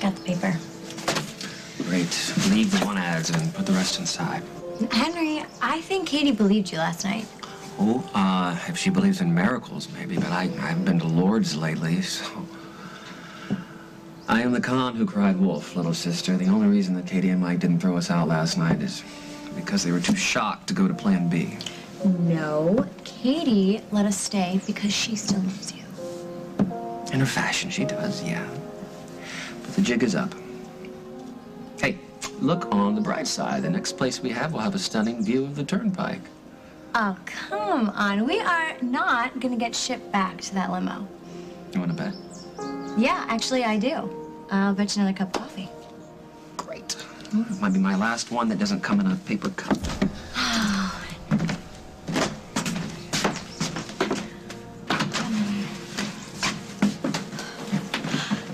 Got the paper. Great. Leave the one ads and put the rest inside. Henry, I think Katie believed you last night. Oh, if she believes in miracles, maybe, but I haven't been to Lourdes lately, so... I am the con who cried wolf, little sister. The only reason that Katie and Mike didn't throw us out last night is because they were too shocked to go to Plan B. No, Katie let us stay because she still loves you. In her fashion, she does, yeah. But the jig is up. Hey, look on the bright side. The next place we have will have a stunning view of the turnpike. Oh, come on. We are not going to get shipped back to that limo. You want to bet? Yeah, actually, I do. I'll bet you another cup of coffee. Great. It might be my last one that doesn't come in a paper cup.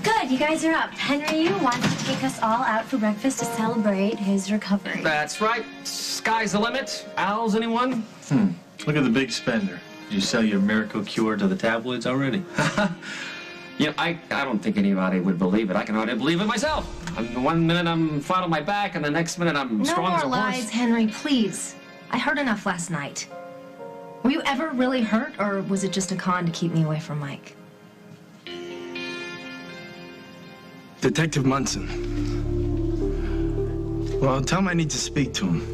Good, you guys are up. Henry wants to take us all out for breakfast to celebrate his recovery. That's right. Sky's the limit. Owls, anyone? Look at the big spender. Did you sell your miracle cure to the tabloids already? You know, I don't think anybody would believe it. I can hardly believe it myself. One minute I'm flat on my back, and the next minute I'm strong as a horse. No more lies, Henry, please. I heard enough last night. Were you ever really hurt, or was it just a con to keep me away from Mike? Detective Munson. Well, tell him I need to speak to him.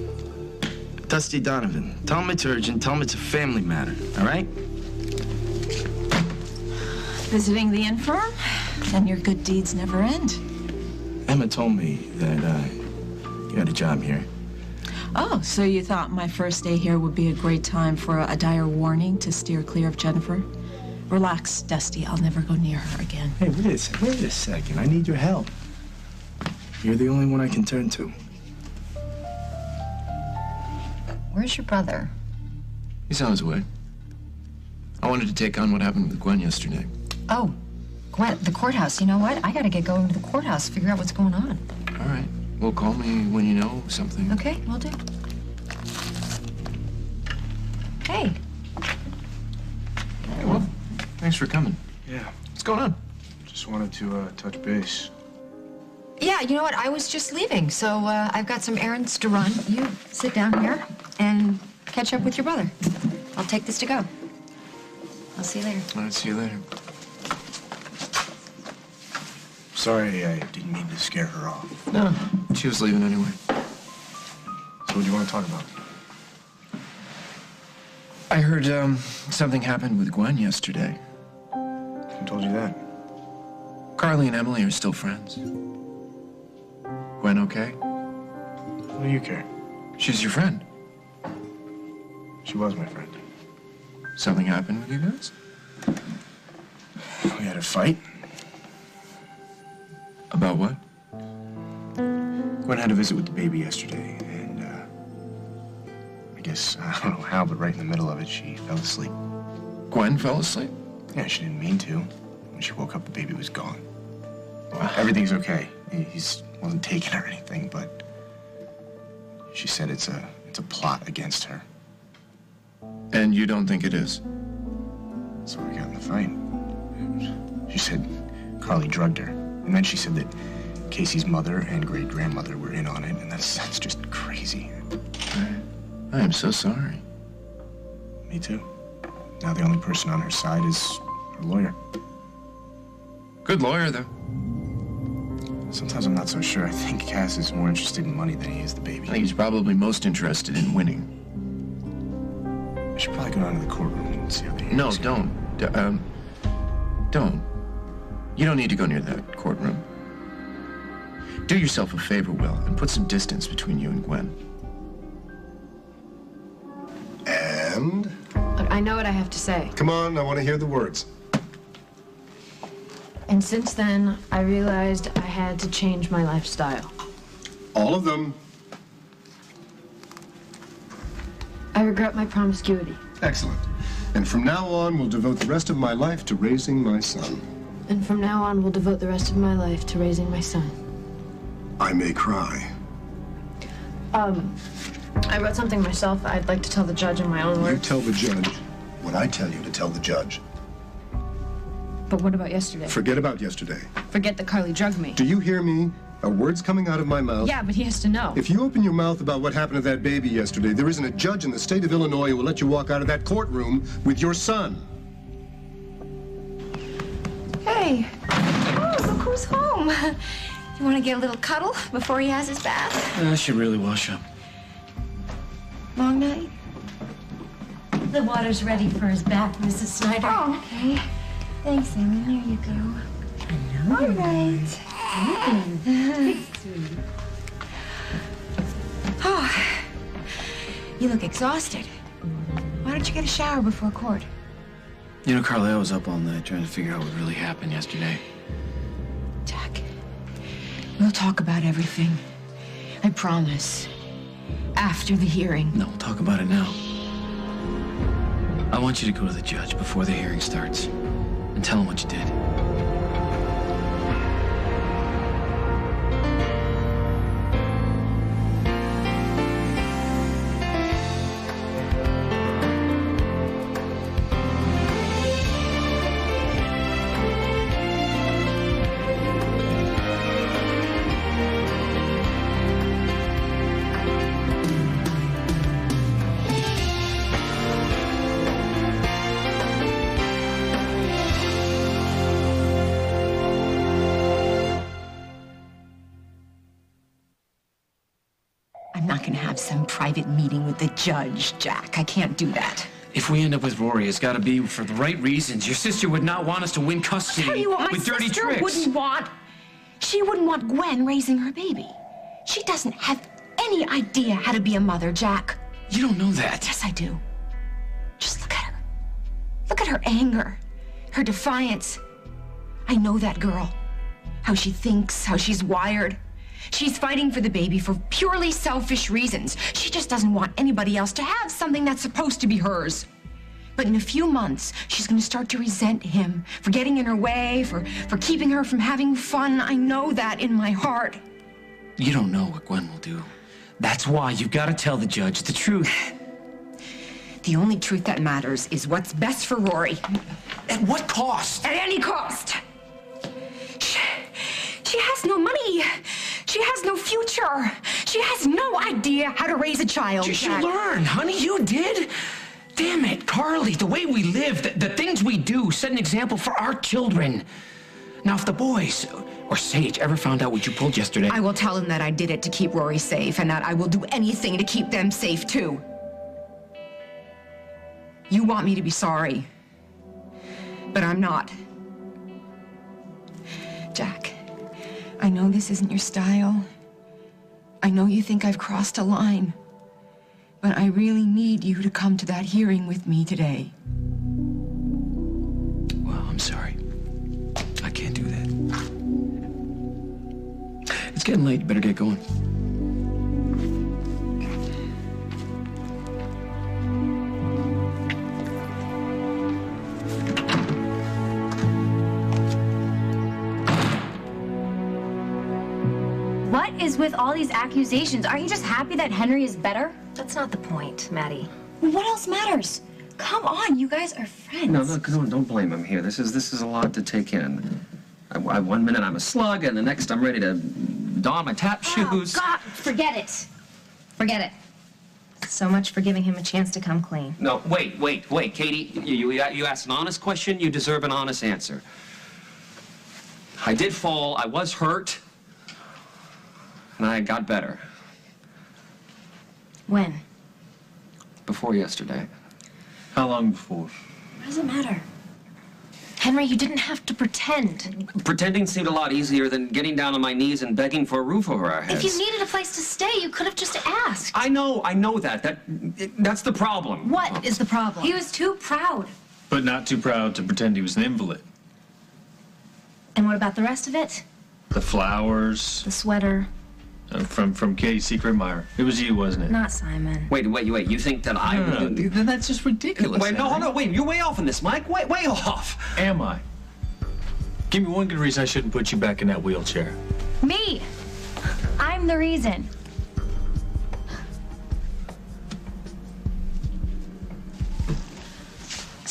Dusty Donovan. Tell him it's urgent. Tell him it's a family matter, all right? Visiting the infirm? Then your good deeds never end. Emma told me that you had a job here. Oh, so you thought my first day here would be a great time for a dire warning to steer clear of Jennifer? Relax, Dusty. I'll never go near her again. Hey, wait a second. I need your help. You're the only one I can turn to. Where's your brother? He's on his way. I wanted to take on what happened with Gwen yesterday. Oh, Gwen, the courthouse. You know what? I gotta get going to the courthouse, figure out what's going on. All right. Well, call me when you know something. Okay, will do. Hey. Hey, well, thanks for coming. Yeah. What's going on? Just wanted to touch base. Yeah, you know what? I was just leaving, so I've got some errands to run. You sit down here and catch up with your brother. I'll take this to go. I'll see you later. All right, see you later. Sorry, I didn't mean to scare her off. No, she was leaving anyway. So what do you want to talk about? I heard something happened with Gwen yesterday. Who told you that? Carly and Emily are still friends. Gwen okay? What do you care? She's your friend. She was my friend. Something happened with you guys? We had a fight. About what? Gwen had a visit with the baby yesterday, and I guess, I don't know how, but right in the middle of it, she fell asleep. Gwen fell asleep? Yeah, she didn't mean to. When she woke up, the baby was gone. Well, everything's okay. He wasn't taken or anything, but she said it's a plot against her. And you don't think it is? So we got in the fight. She said Carly drugged her. And then she said that Casey's mother and great-grandmother were in on it, and that's just crazy. I am so sorry. Me too. Now the only person on her side is her lawyer. Good lawyer, though. Sometimes I'm not so sure. I think Cass is more interested in money than he is the baby. I think he's probably most interested in winning. I should probably go down to the courtroom and see how they No, don't. Don't. You don't need to go near that courtroom. Do yourself a favor, Will, and put some distance between you and Gwen. And? Look, I know what I have to say. Come on, I want to hear the words. And since then, I realized I had to change my lifestyle. All of them. I regret my promiscuity. Excellent. And from now on, we'll devote the rest of my life to raising my son. And from now on, we'll devote the rest of my life to raising my son. I may cry. I wrote something myself I'd like to tell the judge in my own You words. tell the judge what I tell you to tell the judge. But what about yesterday? Forget about yesterday. Forget that Carly drugged me. Do you hear me? A word's coming out of my mouth. Yeah, but he has to know. If you open your mouth about what happened to that baby yesterday, there isn't a judge in the state of Illinois who will let you walk out of that courtroom with your son. Hey. Oh, look who's home. You want to get a little cuddle before he has his bath? I should really wash up. Long night? The water's ready for his bath, Mrs. Snyder. Oh, okay. Thanks, Amy. Here you go. All right. Oh, you look exhausted. Why don't you get a shower before court? You know, Carly, I was up all night trying to figure out what really happened yesterday. Jack, we'll talk about everything. I promise. After the hearing. No, we'll talk about it now. I want you to go to the judge before the hearing starts and tell him what you did. I'm not gonna have some private meeting with the judge, Jack. I can't do that. If we end up with Rory, it's got to be for the right reasons. Your sister would not want us to win custody Tell you what my with dirty sister tricks. wouldn't want. She wouldn't want Gwen raising her baby. She doesn't have any idea how to be a mother, Jack. You don't know that. Yes, I do. Just look at her. Look at her anger, her defiance. I know that girl. How she thinks, how she's wired. She's fighting for the baby for purely selfish reasons. She just doesn't want anybody else to have something that's supposed to be hers. But in a few months, she's going to start to resent him for getting in her way, for keeping her from having fun. I know that in my heart. You don't know what Gwen will do. That's why you've got to tell the judge the truth. The only truth that matters is what's best for Rory. At what cost? At any cost. She has no money. She has no future. She has no idea how to raise a child. You should Jack. learn, honey. You did. Damn it, Carly. The way we live, the things we do, set an example for our children. Now, if the boys or Sage ever found out what you pulled yesterday... I will tell them that I did it to keep Rory safe and that I will do anything to keep them safe, too. You want me to be sorry, but I'm not. Jack, I know this isn't your style. I know you think I've crossed a line, but I really need you to come to that hearing with me today. Well, I'm sorry. I can't do that. It's getting late. You better get going. What is with all these accusations? Are you just happy that Henry is better? That's not the point, Maddie. What else matters? Come on, you guys are friends. No, don't blame him here. This is a lot to take in. One minute I'm a slug, and the next I'm ready to don my tap shoes. Oh, God, forget it. Forget it. So much for giving him a chance to come clean. No, wait, Katie. You asked an honest question. You deserve an honest answer. I did fall. I was hurt. And I got better. When? Before yesterday. How long before? What does it matter? Henry, you didn't have to pretend. Pretending seemed a lot easier than getting down on my knees and begging for a roof over our heads. If you needed a place to stay, you could have just asked. I know that. That's the problem. What is the problem? He was too proud. But not too proud to pretend he was an invalid. And what about the rest of it? The flowers. The sweater. From Katie's secret admirer. It was you, wasn't it? Not Simon. Wait. You think that I... No, that's just ridiculous. Wait, no, hold on, wait. You're way off on this, Mike. Way off. Am I? Give me one good reason I shouldn't put you back in that wheelchair. Me. I'm the reason.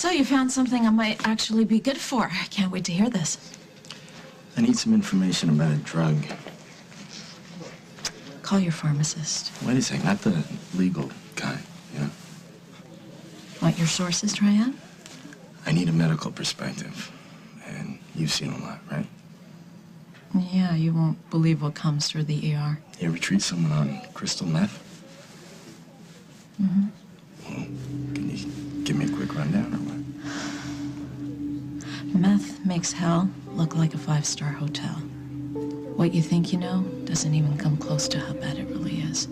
So you found something I might actually be good for. I can't wait to hear this. I need some information about a drug. Call your pharmacist. Wait a second, not the legal guy, yeah? Want your sources, Tryon? I need a medical perspective. And you've seen a lot, right? Yeah, you won't believe what comes through the ER. You ever treat someone on crystal meth? Mm-hmm. Well, can you give me a quick rundown or what? Meth makes hell look like a five-star hotel. What you think you know doesn't even come close to how bad it really is.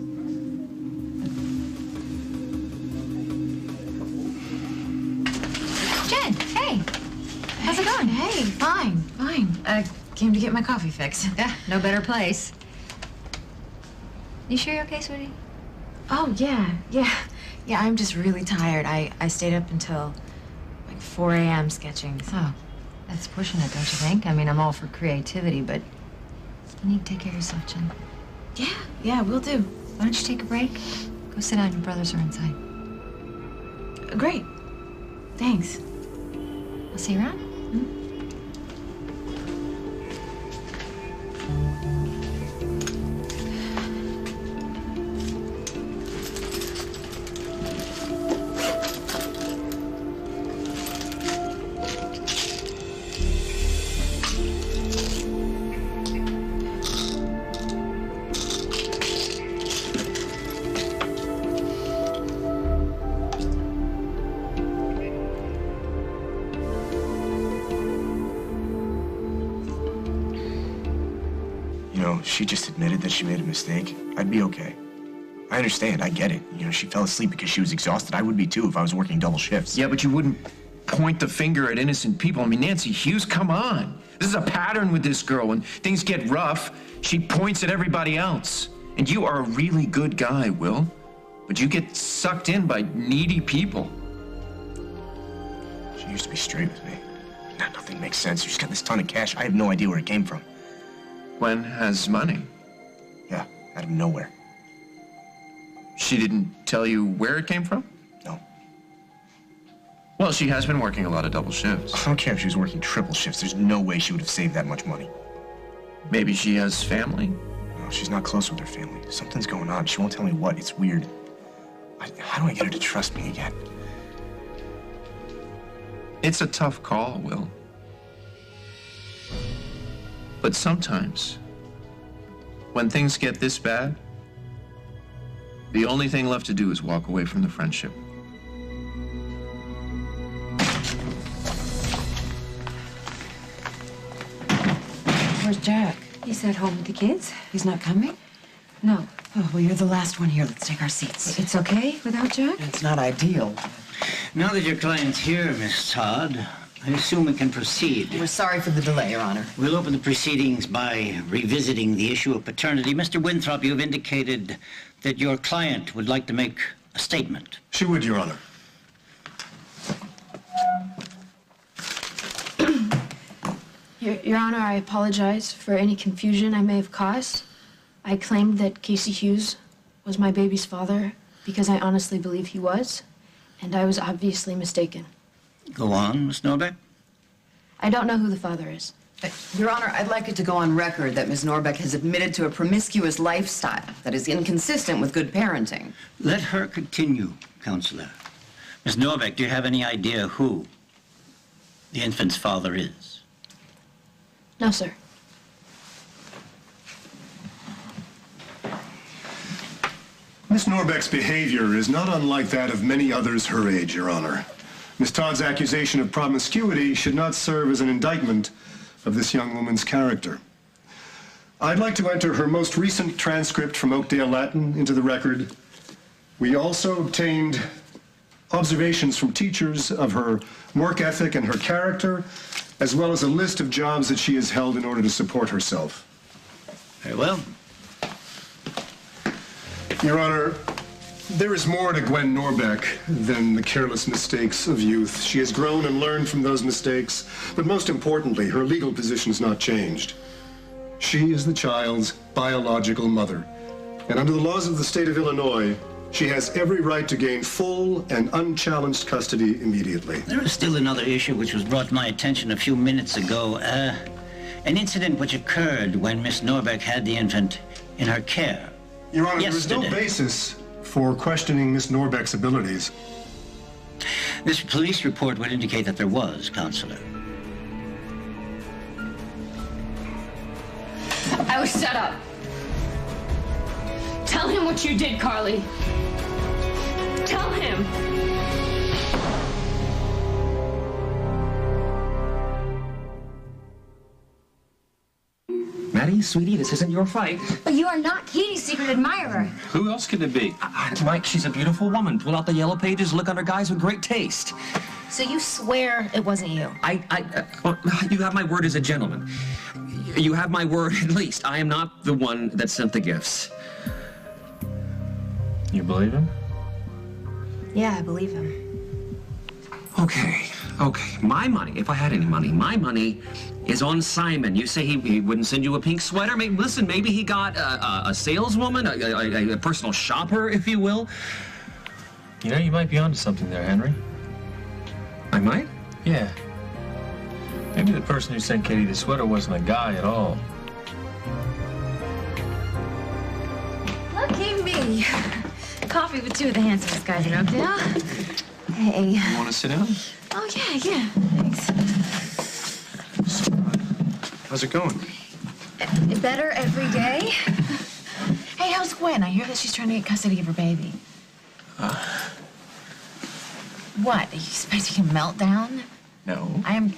Jen, hey. How's it going? Hey, fine, fine. I came to get my coffee fix. Yeah, no better place. You sure you're okay, sweetie? Oh, yeah. Yeah, I'm just really tired. I stayed up until like 4 a.m. sketching. So. Oh, that's pushing it, don't you think? I mean, I'm all for creativity, but you need to take care of yourself, Jen. Yeah, will do. Why don't you take a break? Go sit down. Your brothers are inside. Great. Thanks. I'll see you around. She just admitted that she made a mistake, I'd be okay. I understand, I get it. She fell asleep because she was exhausted. I would be too if I was working double shifts. Yeah, but you wouldn't point the finger at innocent people. I mean, Nancy Hughes, come on. This is a pattern with this girl. When things get rough, she points at everybody else. And you are a really good guy, Will. But you get sucked in by needy people. She used to be straight with me. Now nothing makes sense. She's got this ton of cash. I have no idea where it came from. Gwen has money. Yeah, out of nowhere. She didn't tell you where it came from? No. Well, she has been working a lot of double shifts. I don't care if she was working triple shifts. There's no way she would have saved that much money. Maybe she has family? No, she's not close with her family. Something's going on. She won't tell me what. It's weird. How do I get her to trust me again? It's a tough call, Will. But sometimes, when things get this bad, the only thing left to do is walk away from the friendship. Where's Jack? He's at home with the kids. He's not coming? No. Oh, well, you're the last one here. Let's take our seats. It's okay without Jack? It's not ideal. Now that your client's here, Miss Todd, I assume we can proceed. We're sorry for the delay, Your Honor. We'll open the proceedings by revisiting the issue of paternity. Mr. Winthrop, you've indicated that your client would like to make a statement. She would, Your Honor. Your Honor, I apologize for any confusion I may have caused. I claimed that Casey Hughes was my baby's father because I honestly believe he was, and I was obviously mistaken. Go on, Miss Norbeck. I don't know who the father is. Your Honor, I'd like it to go on record that Ms. Norbeck has admitted to a promiscuous lifestyle that is inconsistent with good parenting. Let her continue, Counselor. Miss Norbeck, do you have any idea who the infant's father is? No, sir. Miss Norbeck's behavior is not unlike that of many others her age, Your Honor. Miss Todd's accusation of promiscuity should not serve as an indictment of this young woman's character. I'd like to enter her most recent transcript from Oakdale Latin into the record. We also obtained observations from teachers of her work ethic and her character, as well as a list of jobs that she has held in order to support herself. Very well. Your Honor, there is more to Gwen Norbeck than the careless mistakes of youth. She has grown and learned from those mistakes, but most importantly, her legal position has not changed. She is the child's biological mother, and under the laws of the state of Illinois, She has every right to gain full and unchallenged custody immediately. There is still another issue which was brought to my attention a few minutes ago. An incident which occurred when Miss Norbeck had the infant in her care. Your Honor, there is no yesterday. basis for questioning Miss Norbeck's abilities. This police report would indicate that there was, Counselor. I was set up. Tell him what you did, Carly. Tell him. Maddie, sweetie, this isn't your fight. But you are not Katie's secret admirer. Who else could it be? Mike, she's a beautiful woman. Pull out the yellow pages, look under guys with great taste. So you swear it wasn't you? Well, you have my word as a gentleman. You have my word, at least. I am not the one that sent the gifts. You believe him? Yeah, I believe him. Okay. My money, if I had any money, my money is on Simon. You say he wouldn't send you a pink sweater? Maybe he got a saleswoman, a personal shopper, if you will. You know, you might be onto something there, Henry. I might? Yeah. Maybe the person who sent Katie the sweater wasn't a guy at all. Lucky me. Coffee with two of the handsomest guys in Oakdale. Hey. You want to sit down? Oh, yeah. Thanks. How's it going? Better every day. Hey, how's Gwen? I hear that she's trying to get custody of her baby. What? Are you expecting a meltdown? No. I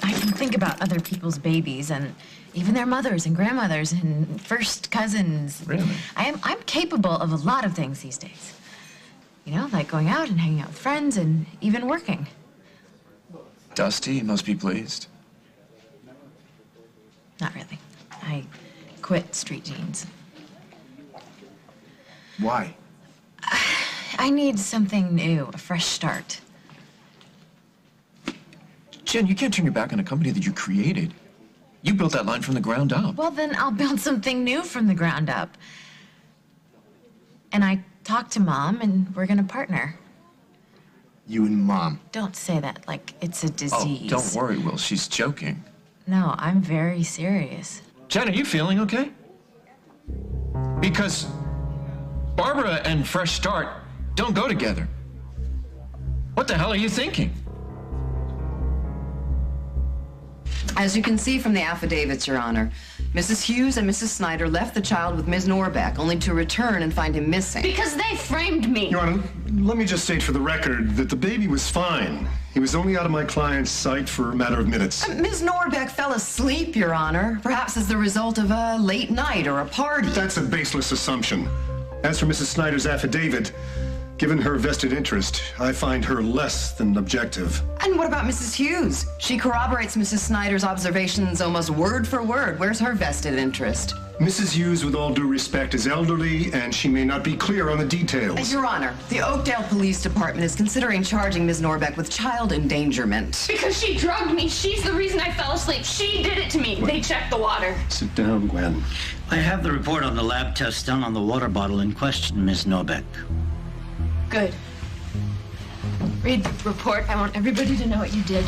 can think about other people's babies and even their mothers and grandmothers and first cousins. Really? I'm capable of a lot of things these days. You know, like going out and hanging out with friends and even working. Dusty must be pleased. Not really. I quit street jeans. Why? I need something new, a fresh start. Jen, you can't turn your back on a company that you created. You built that line from the ground up. Well, then I'll build something new from the ground up. And I talked to Mom, and we're gonna partner. You and Mom. Don't say that like it's a disease. Oh, don't worry, Will. She's joking. No, I'm very serious. Jen, are you feeling okay? Because Barbara and Fresh Start don't go together. What the hell are you thinking? As you can see from the affidavits, Your Honor, Mrs. Hughes and Mrs. Snyder left the child with Ms. Norbeck, only to return and find him missing. Because they framed me. Your Honor, let me just state for the record that the baby was fine. He was only out of my client's sight for a matter of minutes. Ms. Norbeck fell asleep, Your Honor, perhaps as the result of a late night or a party. That's a baseless assumption. As for Mrs. Snyder's affidavit, given her vested interest, I find her less than objective. And what about Mrs. Hughes? She corroborates Mrs. Snyder's observations almost word for word. Where's her vested interest? Mrs. Hughes, with all due respect, is elderly, and she may not be clear on the details. Your Honor, the Oakdale Police Department is considering charging Ms. Norbeck with child endangerment. Because she drugged me. She's the reason I fell asleep. She did it to me. They checked the water. Sit down, Gwen. I have the report on the lab test done on the water bottle in question, Miss Norbeck. Good. Read the report. I want everybody to know what you did.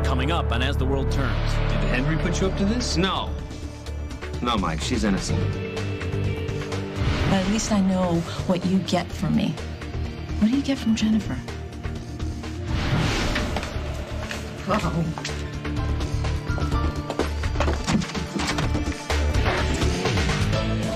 Coming up on As the World Turns. Did Henry put you up to this? No. No, Mike, she's innocent. But at least I know what you get from me. What do you get from Jennifer? Whoa.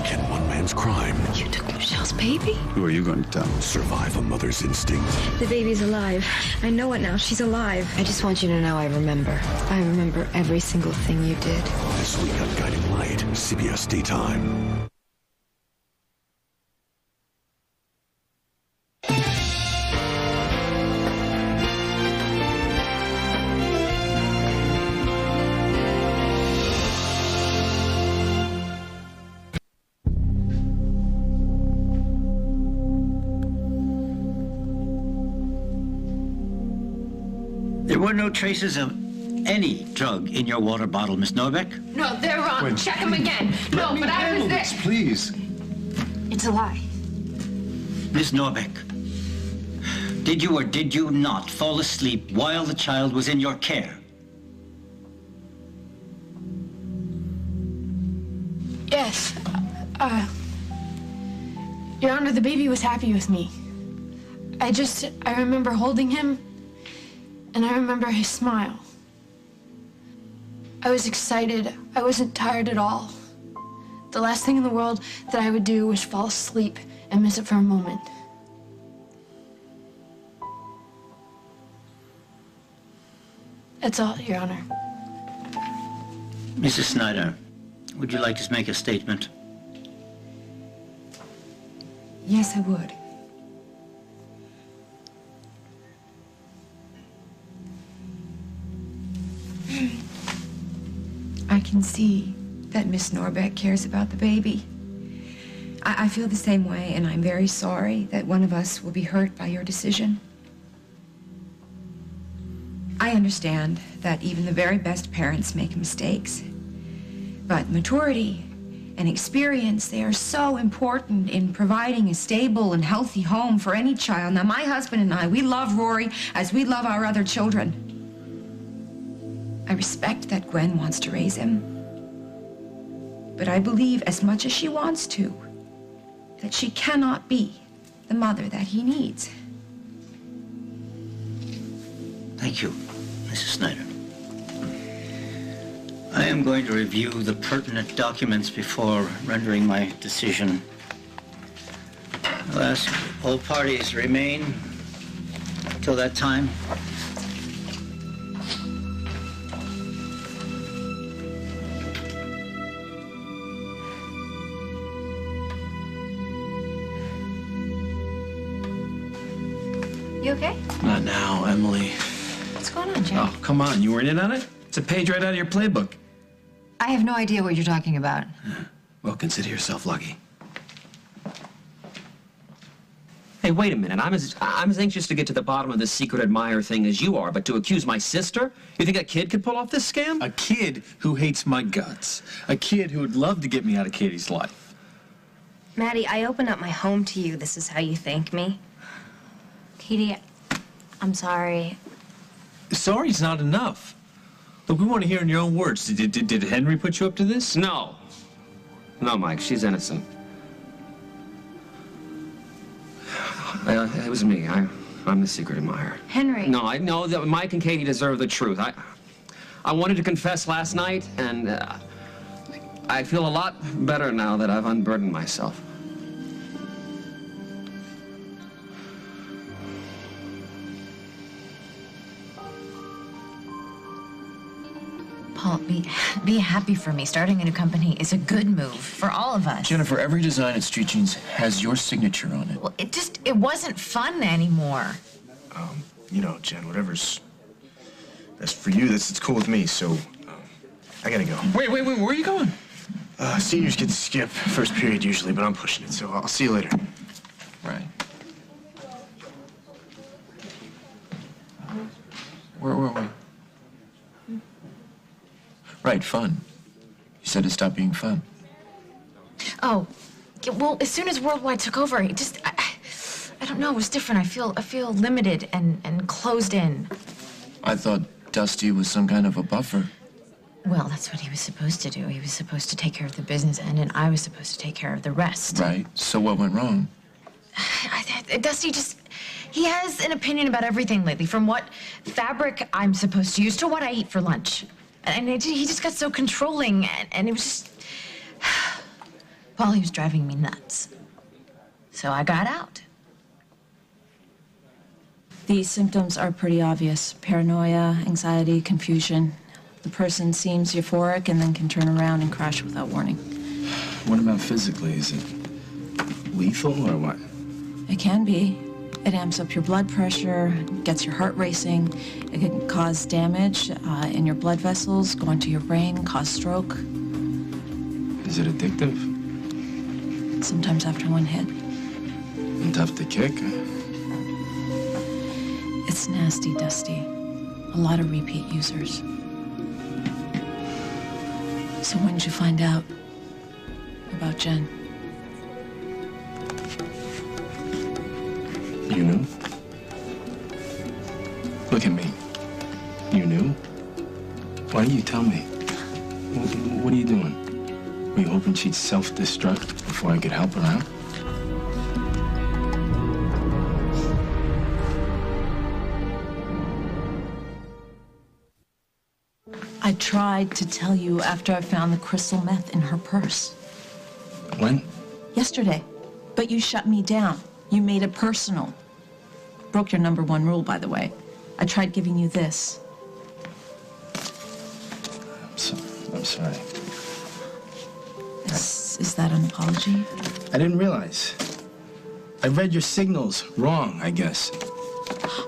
Can one man's crime? You took Michelle's baby? Who are you going to tell? Survive a mother's instinct. The baby's alive. I know it now. She's alive. I just want you to know I remember. I remember every single thing you did. This week on Guiding Light, CBS Daytime. were no traces of any drug in your water bottle, Miss Norbeck. No, they're wrong. Wait, Check them again. No, but I was there. Please. It's a lie. Miss Norbeck, did you or did you not fall asleep while the child was in your care? Yes. Your Honor, the baby was happy with me. I remember holding him, and I remember his smile. I was excited. I wasn't tired at all. The last thing in the world that I would do was fall asleep and miss it for a moment. That's all, Your Honor. Mrs. Snyder, would you like to make a statement? Yes, I would. I can see that Miss Norbeck cares about the baby. I feel the same way, and I'm very sorry that one of us will be hurt by your decision. I understand that even the very best parents make mistakes. But maturity and experience, they are so important in providing a stable and healthy home for any child. Now, my husband and I, we love Rory as we love our other children. I respect that Gwen wants to raise him. But I believe, as much as she wants to, that she cannot be the mother that he needs. Thank you, Mrs. Snyder. I am going to review the pertinent documents before rendering my decision. I'll ask all parties to remain until that time. You okay? Not now, Emily. What's going on, Jay? Oh, come on. You weren't in on it? It's a page right out of your playbook. I have no idea what you're talking about. Well, consider yourself lucky. Hey, wait a minute. I'm as anxious to get to the bottom of this secret admirer thing as you are, but to accuse my sister? You think a kid could pull off this scam? A kid who hates my guts. A kid who would love to get me out of Katie's life. Maddie, I opened up my home to you. This is how you thank me. Katie, I'm sorry. Sorry's not enough. Look, we want to hear in your own words. Did Henry put you up to this? No. No, Mike, she's innocent. It was me. I'm the secret admirer. Henry. No, I know that Mike and Katie deserve the truth. I wanted to confess last night, and I feel a lot better now that I've unburdened myself. Paul, be happy for me. Starting a new company is a good move for all of us. Jennifer, every design at Street Jeans has your signature on it. Well, it wasn't fun anymore. You know, Jen, whatever's best for you, it's cool with me, so I gotta go. Wait, where are you going? Seniors get to skip first period usually, but I'm pushing it, so I'll see you later. Right. Where were we? Right, fun. You said it stopped being fun. Oh, well, as soon as Worldwide took over, it just, I don't know, it was different. I feel limited and closed in. I thought Dusty was some kind of a buffer. Well, that's what he was supposed to do. He was supposed to take care of the business end, and I was supposed to take care of the rest. Right. So what went wrong? Dusty just, he has an opinion about everything lately, from what fabric I'm supposed to use to what I eat for lunch. And he just got so controlling, and it was just... Paul, he was driving me nuts. So I got out. These symptoms are pretty obvious. Paranoia, anxiety, confusion. The person seems euphoric and then can turn around and crash without warning. What about physically? Is it lethal or what? It can be. It amps up your blood pressure, gets your heart racing. It can cause damage in your blood vessels, go into your brain, cause stroke. Is it addictive? Sometimes after one hit. And tough to kick? It's nasty, Dusty. a lot of repeat users. So when did you find out about Jen? You knew? Look at me. You knew? Why didn't you tell me? What are you doing? Were you hoping she'd self-destruct before I could help her out? I tried to tell you after I found the crystal meth in her purse. When? Yesterday. But you shut me down. You made it personal. Broke your #1 rule, by the way. I tried giving you this. I'm sorry. Is that an apology? I didn't realize. I read your signals wrong, I guess.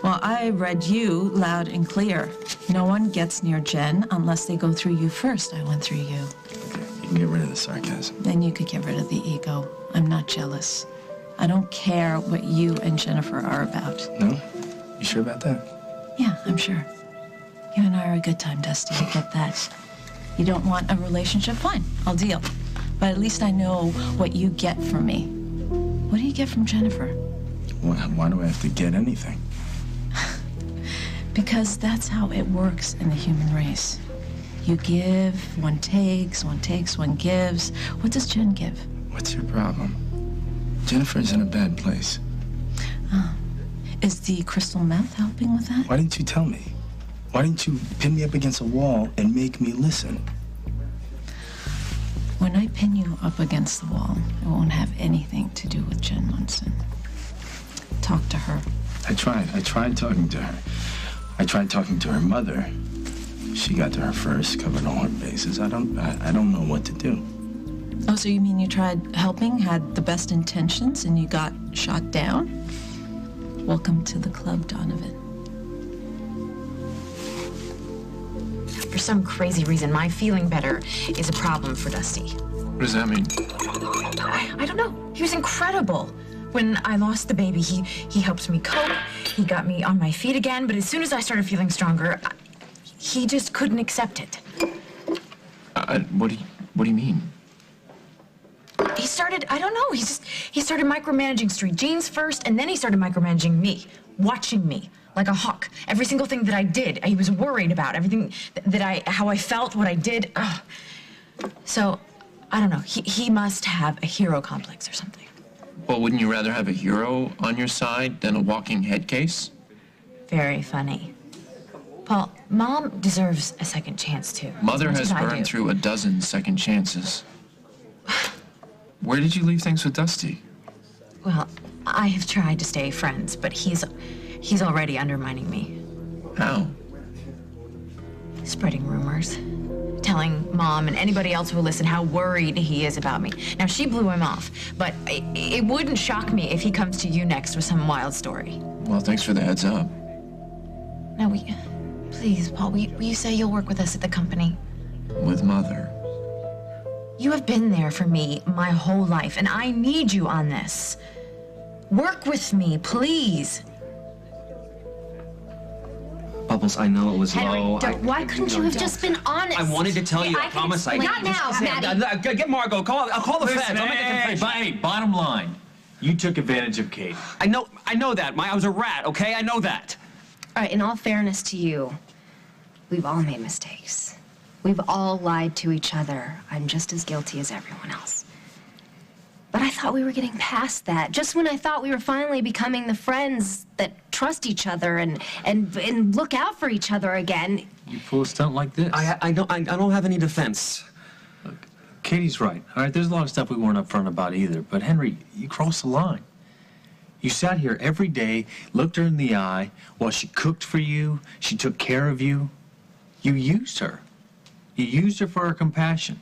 Well, I read you loud and clear. No one gets near Jen unless they go through you first. I went through you. Okay, you can get rid of the sarcasm. Then you could get rid of the ego. I'm not jealous. I don't care what you and Jennifer are about. No? You sure about that? Yeah, I'm sure. You and I are a good time, Dusty. I get that. You don't want a relationship? Fine, I'll deal. But at least I know what you get from me. What do you get from Jennifer? Why do I have to get anything? Because that's how it works in the human race. You give, one takes, one takes, one gives. What does Jen give? What's your problem? Jennifer's in a bad place. Is the crystal meth helping with that? Why didn't you tell me? Why didn't you pin me up against a wall and make me listen? When I pin you up against the wall, it won't have anything to do with Jen Munson. Talk to her. I tried talking to her. I tried talking to her mother. She got to her first, covered all her bases. I don't know what to do. Oh, so you mean you tried helping, had the best intentions, and you got shot down? Welcome to the club, Donovan. For some crazy reason, my feeling better is a problem for Dusty. What does that mean? I don't know. He was incredible. When I lost the baby, he helped me cope. He got me on my feet again. But as soon as I started feeling stronger, he just couldn't accept it. What do you mean? He started, I don't know, he started micromanaging Street Jeans first, and then he started micromanaging me, watching me like a hawk. Every single thing that I did, he was worried about. Everything how I felt, what I did. Ugh. So, I don't know, he must have a hero complex or something. Well, wouldn't you rather have a hero on your side than a walking head case? Very funny. Paul, Mom deserves a second chance, too. Mother has burned through a dozen second chances. Where did you leave things with Dusty? Well, I have tried to stay friends, but he's already undermining me. How? Spreading rumors. Telling Mom and anybody else who will listen how worried he is about me. Now, she blew him off, but it wouldn't shock me if he comes to you next with some wild story. Well, thanks for the heads up. Now, please, Paul, will you say you'll work with us at the company? With Mother. You have been there for me my whole life, and I need you on this. Work with me, please. Bubbles, I know it was Henry, low. why couldn't you have just been honest? I wanted to tell you. I promise I. Not now, Maddie. Get Margot. I'll call the feds. I'll make a confession. Hey, bottom line, you took advantage of Kate. I know that. I was a rat. Okay, I know that. All right, in all fairness to you, we've all made mistakes. We've all lied to each other. I'm just as guilty as everyone else. But I thought we were getting past that. Just when I thought we were finally becoming the friends that trust each other and look out for each other again. You pull a stunt like this. I don't have any defense. Look, Katie's right. All right, there's a lot of stuff we weren't upfront about either. But Henry, you crossed the line. You sat here every day, looked her in the eye while she cooked for you. She took care of you. You used her. You used her for her compassion.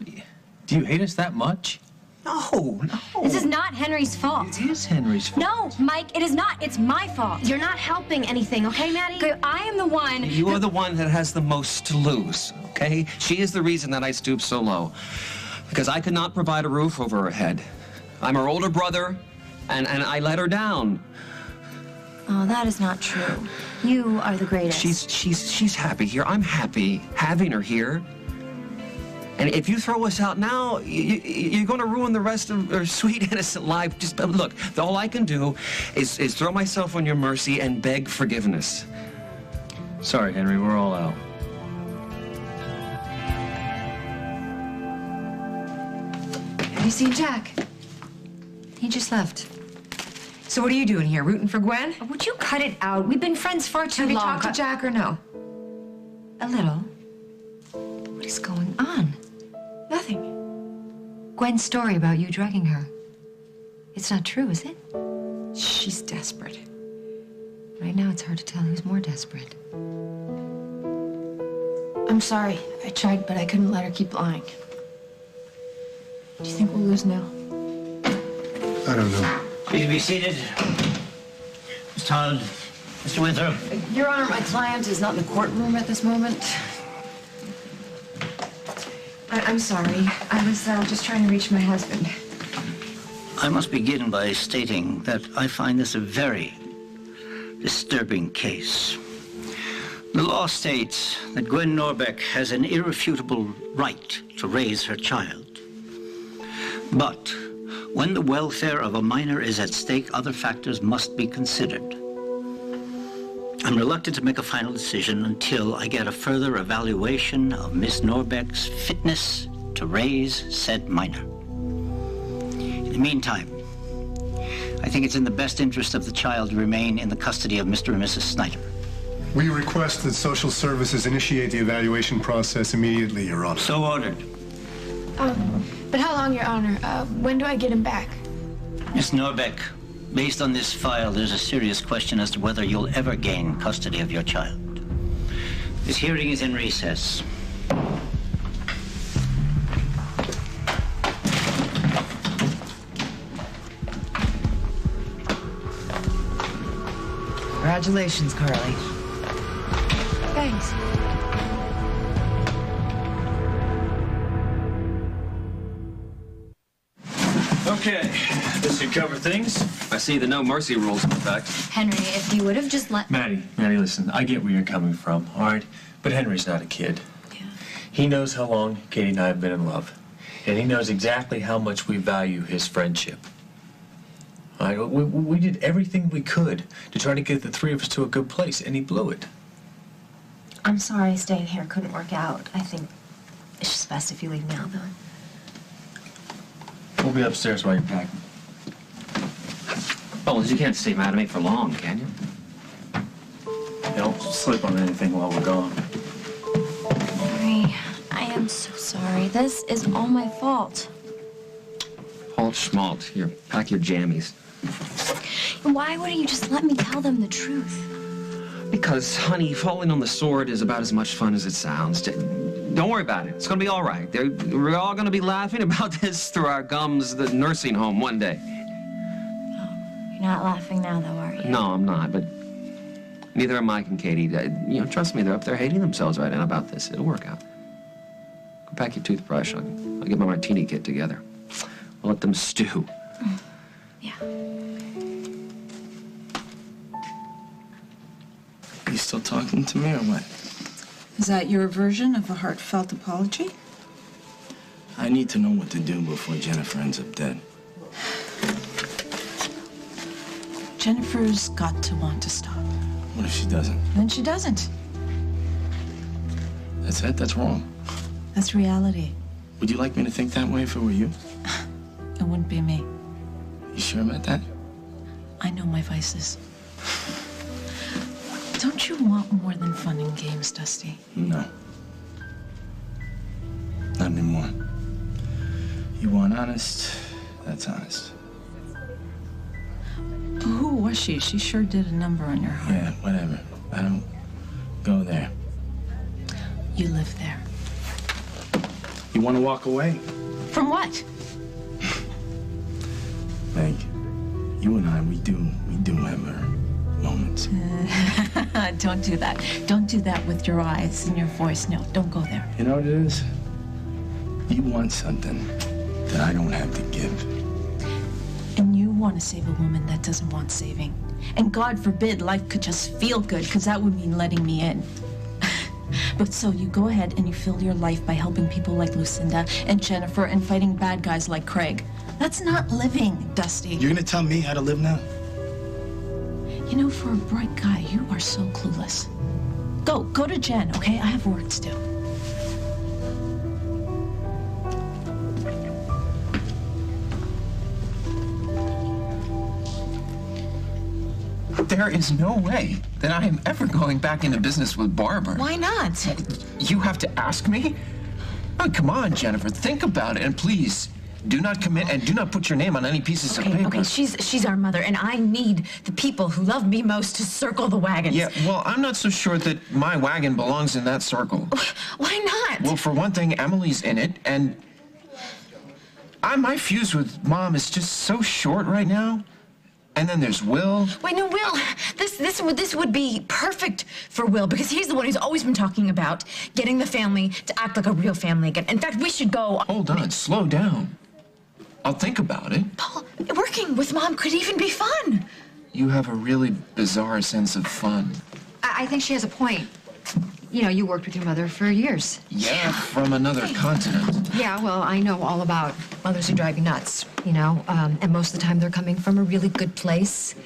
Do you hate us that much? No. This is not Henry's fault. It is Henry's fault. No, Mike, it is not. It's my fault. You're not helping anything, okay, Maddie? I am the one. You are the one that has the most to lose, okay? She is the reason that I stooped so low. Because I could not provide a roof over her head. I'm her older brother, and I let her down. Oh, that is not true. You are the greatest. She's happy here. I'm happy having her here. And if you throw us out now, you're going to ruin the rest of her sweet, innocent life. Just look, all I can do is throw myself on your mercy and beg forgiveness. Sorry, Henry, we're all out. Have you seen Jack? He just left. So what are you doing here, rooting for Gwen? Would you cut it out? We've been friends far too long. Have you talked to Jack or no? A little. What is going on? Nothing. Gwen's story about you drugging her. It's not true, is it? She's desperate. Right now, it's hard to tell who's more desperate. I'm sorry. I tried, but I couldn't let her keep lying. Do you think we'll lose now? I don't know. Please be seated. Miss Todd, Mr. Winthrop. Your Honor, my client is not in the courtroom at this moment. I'm sorry. I was just trying to reach my husband. I must begin by stating that I find this a very disturbing case. The law states that Gwen Norbeck has an irrefutable right to raise her child. But when the welfare of a minor is at stake, other factors must be considered. I'm reluctant to make a final decision until I get a further evaluation of Miss Norbeck's fitness to raise said minor. In the meantime, I think it's in the best interest of the child to remain in the custody of Mr. and Mrs. Snyder. We request that social services initiate the evaluation process immediately, Your Honor. So ordered. But how long, Your Honor? When do I get him back? Miss Norbeck, based on this file, there's a serious question as to whether you'll ever gain custody of your child. This hearing is in recess. Congratulations, Carly. Thanks. Okay, this should cover things. I see the no mercy rules in effect. Henry, if you would have just let... Maddie, listen, I get where you're coming from, all right? But Henry's not a kid. Yeah. He knows how long Katie and I have been in love. And he knows exactly how much we value his friendship. All right, we did everything we could to try to get the three of us to a good place, and he blew it. I'm sorry staying here couldn't work out. I think it's just best if you leave now, though. We'll be upstairs while you're packing. Oh, you can't stay mad at me for long, can you? Don't slip on anything while we're gone. Henry, I am so sorry. This is all my fault. Halt schmalt. Here, pack your jammies. Why wouldn't you just let me tell them the truth? Because, honey, falling on the sword is about as much fun as it sounds. Don't worry about it. It's going to be all right. We're all going to be laughing about this through our gums, the nursing home one day. Oh, you're not laughing now, though, are you? No, I'm not, but neither are Mike and Katie. Trust me, they're up there hating themselves right now about this. It'll work out. Go pack your toothbrush. I'll get my martini kit together. I'll let them stew. Yeah. You still talking to me or what? Is that your version of a heartfelt apology? I need to know what to do before Jennifer ends up dead. Jennifer's got to want to stop. What if she doesn't? Then she doesn't. That's it? That's wrong. That's reality. Would you like me to think that way if it were you? It wouldn't be me. You sure about that? I know my vices. Don't you want more than fun and games, Dusty? No. Not anymore. You want honest, that's honest. Who was she? She sure did a number on your heart. Yeah, whatever. I don't go there. You live there. You want to walk away? From what? Meg, you and I, we do have our moments. Don't do that. Don't do that with your eyes and your voice. No, don't go there. You know what it is? You want something that I don't have to give. And you want to save a woman that doesn't want saving. And God forbid life could just feel good, because that would mean letting me in. But so you go ahead and you fill your life by helping people like Lucinda and Jennifer and fighting bad guys like Craig. That's not living, Dusty. You're gonna tell me how to live now? You know, for a bright guy, you are so clueless. Go to Jen, okay? I have work to do. There is no way that I am ever going back into business with Barbara. Why not? You have to ask me? Oh, come on, Jennifer, think about it, and please, do not commit and do not put your name on any pieces of paper. Okay, she's our mother, and I need the people who love me most to circle the wagons. Yeah, well, I'm not so sure that my wagon belongs in that circle. Why not? Well, for one thing, Emily's in it, and my fuse with Mom is just so short right now. And then there's Will. Wait, no, Will. This would be perfect for Will, because he's the one who's always been talking about getting the family to act like a real family again. In fact, we should go. Hold on, slow down. I'll think about it. Paul, working with Mom could even be fun. You have a really bizarre sense of fun. I think she has a point. You know, you worked with your mother for years. Yeah, from another continent. Yeah, well, I know all about mothers who drive you nuts, you know, and most of the time they're coming from a really good place.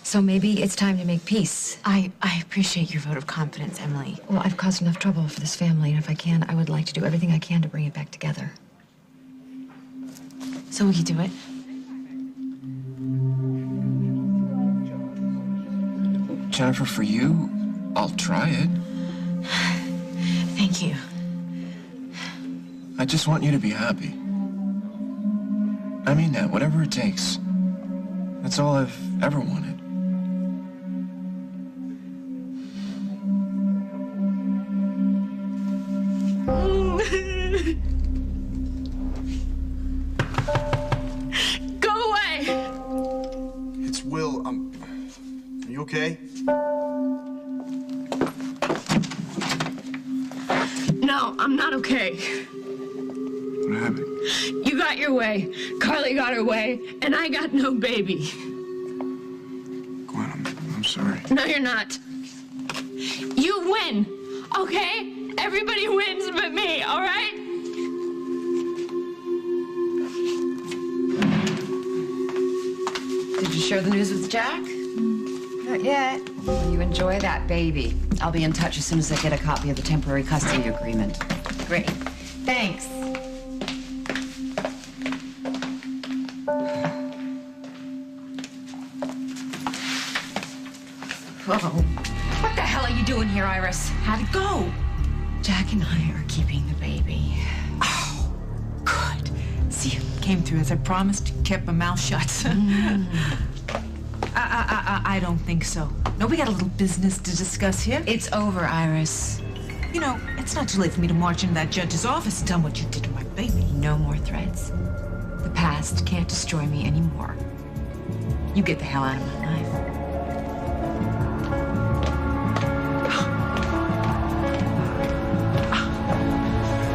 So maybe it's time to make peace. I appreciate your vote of confidence, Emily. Well, I've caused enough trouble for this family, and if I can, I would like to do everything I can to bring it back together. So will you do it? Jennifer, for you, I'll try it. Thank you. I just want you to be happy. I mean that, whatever it takes. That's all I've ever wanted. Go away! It's Will. Are you okay? No, I'm not okay. What happened? You got your way, Carly got her way, and I got no baby. Gwen, I'm sorry. No, you're not. You win, okay? Everybody wins but me, all right? Did you share the news with Jack? Not yet. Well, you enjoy that baby. I'll be in touch as soon as I get a copy of the temporary custody agreement. Great. Thanks. Whoa. What the hell are you doing here, Iris? How'd it go? Jack and I are keeping the baby. Oh, good. See, came through as I promised, kept my mouth shut. I don't think so. No, we got a little business to discuss here. It's over, Iris. You know, it's not too late for me to march into that judge's office and tell him what you did to my baby. No more threats. The past can't destroy me anymore. You get the hell out of my life.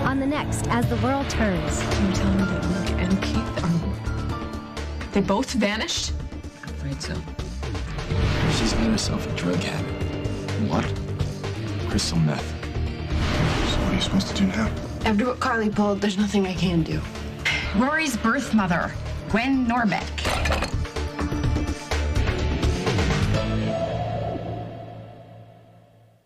On the next, As the World Turns. Can you tell me that Luke and Keith are... They both vanished? I'm afraid so. She's made herself a drug habit. What? Crystal meth. So what are you supposed to do now? After what Carly pulled, there's nothing I can do. Rory's birth mother, Gwen Norbeck.